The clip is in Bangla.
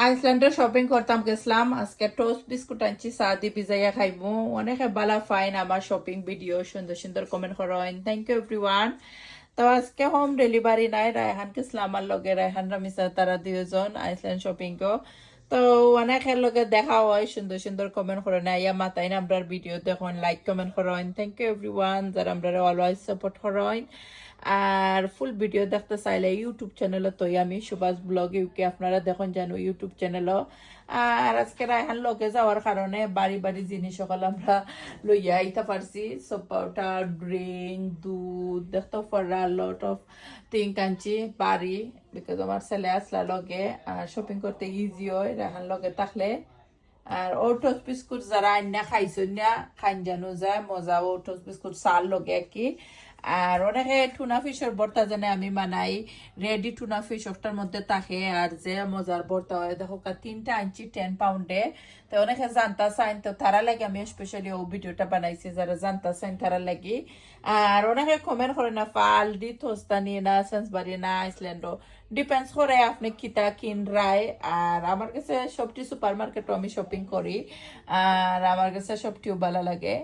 আইসল্যান্ডে শপিং করতাম গেছিলাম আজকে টোস্ট বিস্কুট আনছি চা দি ভিজাইয়া খাইবো অনেকে বালা ফাইন আমার শপিং ভিডিও সুন্দর সুন্দর কমেন্ট করেন থ্যাংক ইউ এভরিওয়ান তো আজকে হোম ডেলিভারি নাই রায়হান গেছিলাম আমার লগে রায়হান রামিসা তারা দুজন আইসল্যান্ড শপিং কো তো অনেকের লগে দেখা হয় সুন্দর সুন্দর কমেন্ট করেন আইয়া মাতাই না আমরা ভিডিও দেখুন লাইক কমেন্ট করেন থ্যাংক ইউ এভরিওয়ান যারা আমরা অলওয়েজ সাপোর্ট করেন আর ফুল ভিডিও দেখতে চাইলে ইউটিউব চ্যানেলে তো আমি সুভাষ ব্লগ ইউকে আপনারা দেখুন জানো ইউটিউব চ্যানেলও আর আজকে রায়হান লগে যাওয়ার কারণে বাড়ি বাড়ি জিনিস সকল আমরা লইয়া আইতে পারছি সব পাউডার ড্রিঙ্ক দুধ দেখতে পারা লট অফ থিঙ্ক আনছি বাড়ি বিকজ আমার ছেলে আসলা লগে আর শপিং করতে ইজি হয় রায়হান লগে থাকলে আর ওটোস বিস্কুট যারা আইনা খাইছেন না খাইন জানো যায় মজা ওটোস বিস্কুট চাল লগে কি আর অনেকে টুনা ফিশের ভর্তা জানে আমি বানাই রেডি টুনা ফিশ ওটার মধ্যে থাকে আর যে মজার ভর্তা হয় দেখো 3টা আনছি 10 পাউন্ডে তো অনেকে জানতা চাইন তো তারা লাগে আমি স্পেশালি ও ভিডিওটা বানাইছি যারা জানতা চাইন তারা লাগি আর অনেকে কমেন্ট করে না ফাল দি থস্তা নিয়ে না সেন্সবাড়ি না আইসল্যান্ডও ডিপেন্ডস করে আপনি কিতা কিন রায় আর আমার কাছে সবটি সুপার মার্কেটও আমি শপিং করি আর আমার কাছে সবটিও ভালো লাগে